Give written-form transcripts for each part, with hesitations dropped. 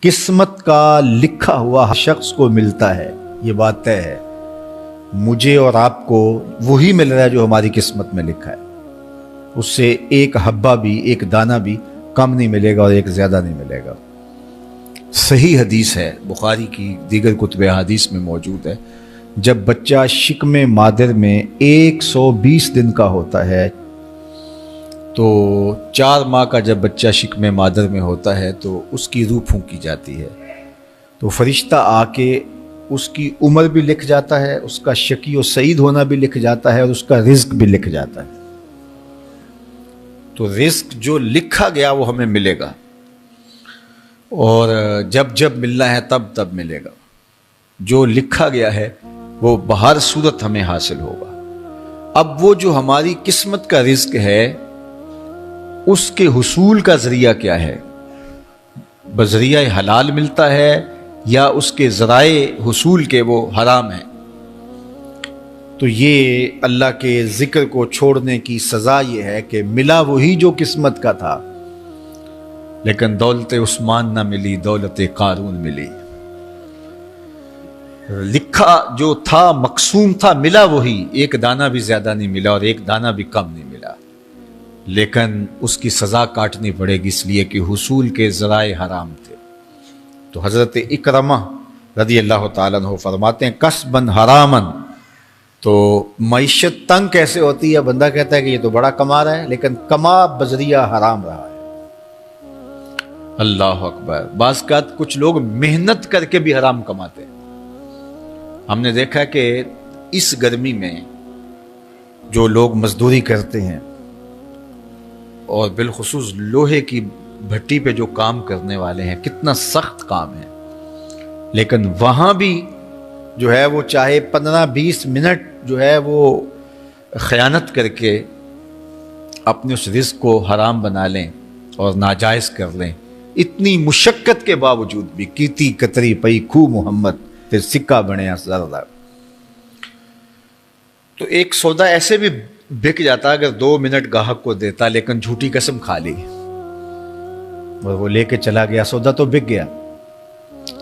قسمت کا لکھا ہوا ہر شخص کو ملتا ہے، یہ بات طے ہے۔ مجھے اور آپ کو وہی مل رہا ہے جو ہماری قسمت میں لکھا ہے، اس سے ایک حبہ بھی، ایک دانہ بھی کم نہیں ملے گا اور ایک زیادہ نہیں ملے گا۔ صحیح حدیث ہے، بخاری کی دیگر کتب حدیث میں موجود ہے، جب بچہ شکم مادر میں 120 دن کا ہوتا ہے تو 4 ماہ کا جب بچہ شکم مادر میں ہوتا ہے تو اس کی روح پھونکی جاتی ہے، تو فرشتہ آ کے اس کی عمر بھی لکھ جاتا ہے، اس کا شقی و سعید ہونا بھی لکھ جاتا ہے اور اس کا رزق بھی لکھ جاتا ہے۔ تو رزق جو لکھا گیا وہ ہمیں ملے گا، اور جب جب ملنا ہے تب تب ملے گا۔ جو لکھا گیا ہے وہ بہر صورت ہمیں حاصل ہوگا۔ اب وہ جو ہماری قسمت کا رزق ہے اس کے حصول کا ذریعہ کیا ہے؟ بذریعہ حلال ملتا ہے یا اس کے ذرائع حصول کے وہ حرام ہیں؟ تو یہ اللہ کے ذکر کو چھوڑنے کی سزا یہ ہے کہ ملا وہی جو قسمت کا تھا، لیکن دولت عثمان نہ ملی، دولت قارون ملی۔ لکھا جو تھا، مقسوم تھا، ملا وہی، ایک دانہ بھی زیادہ نہیں ملا اور ایک دانہ بھی کم نہیں ملا، لیکن اس کی سزا کاٹنی پڑے گی اس لیے کہ حصول کے ذرائع حرام تھے۔ تو حضرت اکرمہ رضی اللہ تعالیٰ عنہ فرماتے ہیں کسباً حراماً، تو معیشت تنگ کیسے ہوتی ہے؟ بندہ کہتا ہے کہ یہ تو بڑا کما رہا ہے لیکن کما بذریعہ حرام رہا ہے۔ اللہ اکبر۔ بعض اوقات کچھ لوگ محنت کر کے بھی حرام کماتے ہیں۔ ہم نے دیکھا کہ اس گرمی میں جو لوگ مزدوری کرتے ہیں اور بالخصوص لوہے کی بھٹی پہ جو کام کرنے والے ہیں، کتنا سخت کام ہے، لیکن وہاں بھی جو ہے وہ چاہے 15-20 منٹ جو ہے وہ خیانت کر کے اپنے اس رزق کو حرام بنا لیں اور ناجائز کر لیں، اتنی مشقت کے باوجود بھی کیتی کتری پئی کھو محمد پھر سکہ بنے زردہ۔ تو ایک سودا ایسے بھی بک جاتا اگر 2 منٹ گاہک کو دیتا، لیکن جھوٹی قسم کھا لی اور وہ لے کے چلا گیا، سودا تو بک گیا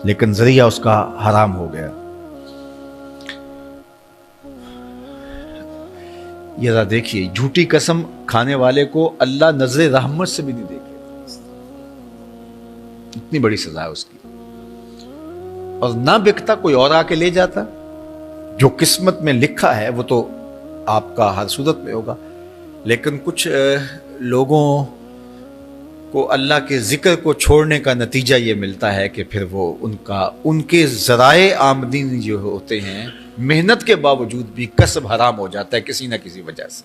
لیکن ذریعہ اس کا حرام ہو گیا۔ یہ ذرا دیکھیے، جھوٹی قسم کھانے والے کو اللہ نظر رحمت سے بھی نہیں دیکھے، اتنی بڑی سزا ہے اس کی، اور نہ بکتا کوئی اور آ کے لے جاتا۔ جو قسمت میں لکھا ہے وہ تو آپ کا ہر صورت میں ہوگا، لیکن کچھ لوگوں کو اللہ کے ذکر کو چھوڑنے کا نتیجہ یہ ملتا ہے کہ پھر وہ ان کے ذرائع آمدنی جو ہوتے ہیں، محنت کے باوجود بھی کسب حرام ہو جاتا ہے کسی نہ کسی وجہ سے۔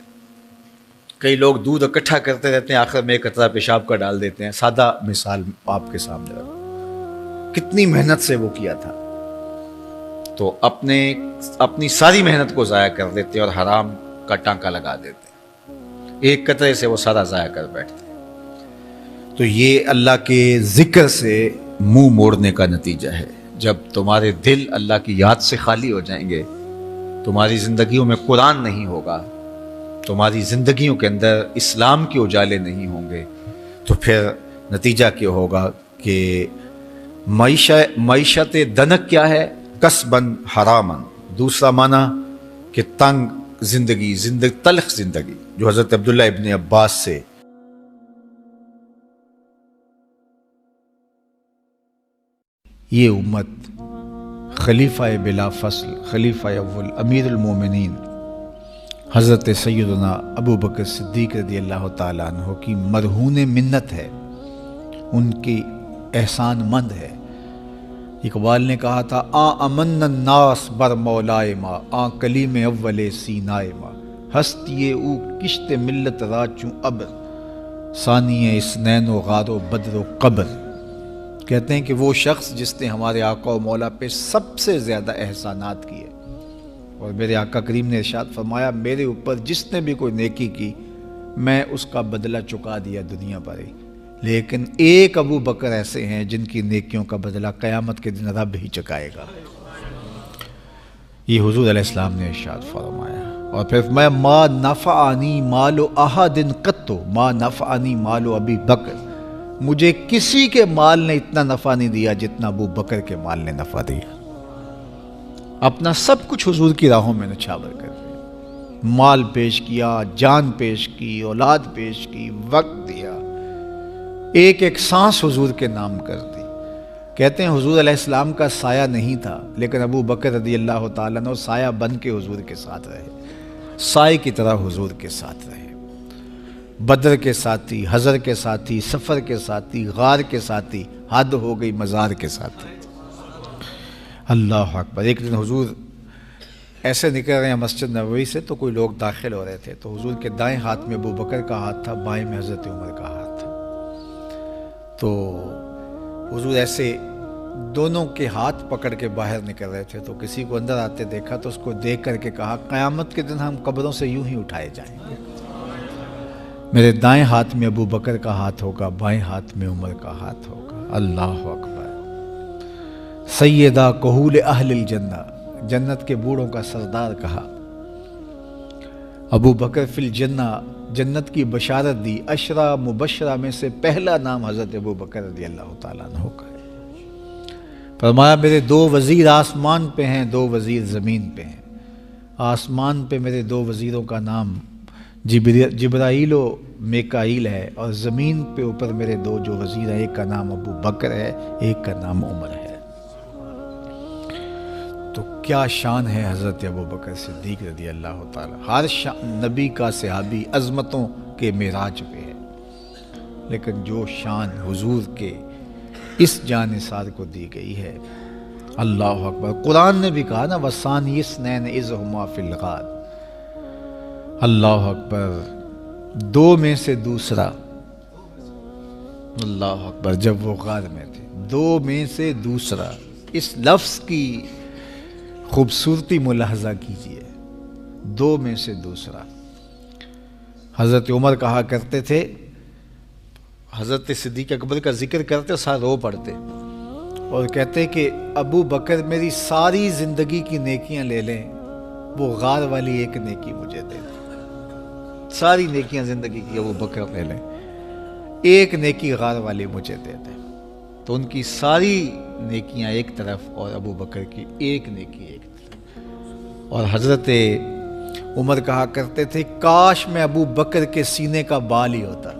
کئی لوگ دودھ اکٹھا کرتے رہتے ہیں، آخر میں ایک قطرہ پیشاب کا ڈال دیتے ہیں۔ سادہ مثال آپ کے سامنے رکھو، کتنی محنت سے وہ کیا تھا، تو اپنی ساری محنت کو ضائع کر دیتے اور حرام کا ٹانکا لگا دیتے، ایک قطرے سے وہ سارا ضائع کر بیٹھتے۔ تو یہ اللہ کے ذکر سے منہ موڑنے کا نتیجہ ہے۔ جب تمہارے دل اللہ کی یاد سے خالی ہو جائیں گے، تمہاری زندگیوں میں قرآن نہیں ہوگا، تمہاری زندگیوں کے اندر اسلام کے اجالے نہیں ہوں گے، تو پھر نتیجہ کیا ہوگا کہ معیشت دنک کیا ہے؟ کسباً حراماً۔ دوسرا معنی کہ تنگ زندگی، تلخ زندگی، جو حضرت عبداللہ ابن عباس سے یہ امت خلیفہ بلا فصل، خلیفہ اول، امیر المومنین حضرت سیدنا ابو بکر صدیق رضی اللہ تعالیٰ عنہ کی مرہون منت ہے، ان کی احسان مند ہے۔ اقبال نے کہا تھا امن الناس بر مولائے ما، کلیم اول سینائے ما، ہستی او کشت ملت را چوں ابر، ثانی اسنین و غار و بدر و قبر۔ کہتے ہیں کہ وہ شخص جس نے ہمارے آقا و مولا پہ سب سے زیادہ احسانات کیے، اور میرے آقا کریم نے ارشاد فرمایا میرے اوپر جس نے بھی کوئی نیکی کی میں اس کا بدلہ چکا دیا دنیا پر ہی، لیکن ایک ابو بکر ایسے ہیں جن کی نیکیوں کا بدلہ قیامت کے دن رب ہی چکائے گا۔ یہ حضور علیہ السلام نے ارشاد فرمایا۔ اور پھر میں ما نفعنی مال احد قط، ما نفعنی مال ابی بکر، مجھے کسی کے مال نے اتنا نفع نہیں دیا جتنا ابو بکر کے مال نے نفع دیا. اپنا سب کچھ حضور کی راہوں میں نچھاور کر دیا. مال پیش کیا، جان پیش کی، اولاد پیش کی، وقت دیا، ایک ایک سانس حضور کے نام کر دی. کہتے ہیں حضور علیہ السلام کا سایہ نہیں تھا، لیکن ابو بکر رضی اللہ تعالیٰ عنہ سایہ بن کے حضور کے ساتھ رہے، سائے کی طرح حضور کے ساتھ رہے. بدر کے ساتھی، حضر کے ساتھی، سفر کے ساتھی، غار کے ساتھی، حد ہو گئی مزار کے ساتھی. اللہ اکبر. ایک دن حضور ایسے نکل رہے ہیں مسجد نبوی سے تو کوئی لوگ داخل ہو رہے تھے، تو حضور کے دائیں ہاتھ میں ابو بکر کا ہاتھ تھا، بائیں میں حضرت عمر کا ہاتھ تھا. تو حضور ایسے دونوں کے ہاتھ پکڑ کے باہر نکل رہے تھے، تو کسی کو اندر آتے دیکھا تو اس کو دیکھ کر کے کہا قیامت کے دن ہم قبروں سے یوں ہی اٹھائے جائیں گے. میرے دائیں ہاتھ میں ابو بکر کا ہاتھ ہوگا، بائیں ہاتھ میں عمر کا ہاتھ ہوگا. اللہ اکبر. سیدہ کہول اہل الجنہ، جنت کے بوڑھوں کا سردار کہا. ابو بکر فی الجنہ، جنت کی بشارت دی. عشرہ مبشرہ میں سے پہلا نام حضرت ابو بکر رضی اللہ تعالیٰ عنہ کا ہے. فرمایا میرے 2 وزیر آسمان پہ ہیں، 2 وزیر زمین پہ ہیں. آسمان پہ میرے 2 وزیروں کا نام جبرائیل و میکائیل ہے، اور زمین پہ اوپر میرے 2 جو وزیر ہیں، ایک کا نام ابو بکر ہے، ایک کا نام عمر ہے. تو کیا شان ہے حضرت ابو بکر صدیق رضی اللہ تعالیٰ. ہر نبی کا صحابی عظمتوں کے معراج پہ ہے، لیکن جو شان حضور کے اس جاں نثار کو دی گئی ہے، اللہ اکبر. قرآن نے بھی کہا نا وَثَانِيَ اثْنَيْنِ إِذْ هُمَا فِي الْغَارِ. اللہ اکبر. 2 میں سے دوسرا. اللہ اکبر. جب وہ غار میں تھے، 2 میں سے دوسرا. اس لفظ کی خوبصورتی ملاحظہ کیجئے. 2 میں سے دوسرا. حضرت عمر کہا کرتے تھے، حضرت صدیق اکبر کا ذکر کرتے ساتھ رو پڑتے اور کہتے کہ ابو بکر میری ساری زندگی کی نیکیاں لے لیں، وہ غار والی ایک نیکی مجھے دے دیں. ساری نیکیاں زندگی کی ابو بکر لے لیں، ایک نیکی غار والی مجھے دے دیں. تو ان کی ساری نیکیاں ایک طرف اور ابو بکر کی ایک نیکی ایک طرف. اور حضرت عمر کہا کرتے تھے کاش میں ابو بکر کے سینے کا بال ہی ہوتا.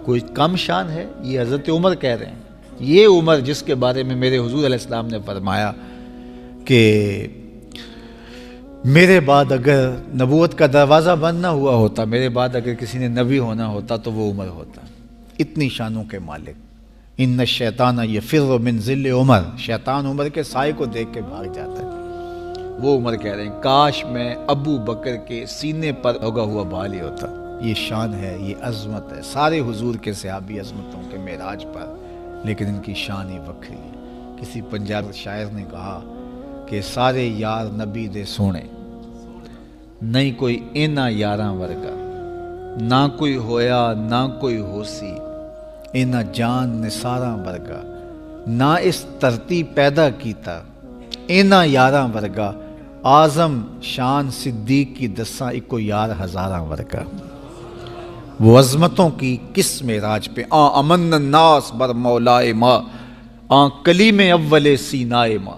کوئی کم شان ہے؟ یہ حضرت عمر کہہ رہے ہیں. یہ عمر جس کے بارے میں میرے حضور علیہ السلام نے فرمایا کہ میرے بعد اگر نبوت کا دروازہ بند نہ ہوا ہوتا، میرے بعد اگر کسی نے نبی ہونا ہوتا تو وہ عمر ہوتا. اتنی شانوں کے مالک. ان الشیطان یفر من ظل عمر، شیطان عمر کے سائے کو دیکھ کے بھاگ جاتا ہے. وہ عمر کہہ رہے ہیں کاش میں ابو بکر کے سینے پر ہوگا ہوا بال ہی ہوتا. یہ شان ہے، یہ عظمت ہے. سارے حضور کے صحابی عظمتوں کے معراج پر، لیکن ان کی شان ہی وکری ہے. کسی پنجاب شاعر نے کہا کہ سارے یار نبی دے سونے، نہیں کوئی اینا یاراں ورگا، نہ کوئی ہویا نہ کوئی ہوسی، اینا جان نثاراں ورگا، نہ اس دھرتی پیدا کیتا، اینا یاراں ورگا، اعظم شان صدیق کی دساں اکو یار ہزاراں ورگا. وہ عظمتوں کی کس معراج پہ امن الناس بر مولائے ماں، کلیم اول سینائے ماں،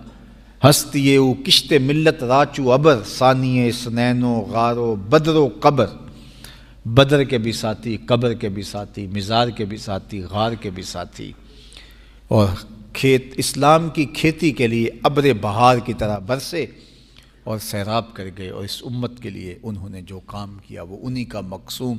ہستی او کشت ملت راچو ابر، ثانی سنین و غار و بدر و قبر. بدر کے بھی ساتھی، قبر کے بھی ساتھی، مزار کے بھی ساتھی، غار کے بھی ساتھی. اور کھیت اسلام کی کھیتی کے لیے ابر بہار کی طرح برسے اور سیراب کر گئے. اور اس امت کے لیے انہوں نے جو کام کیا وہ انہی کا مقصوم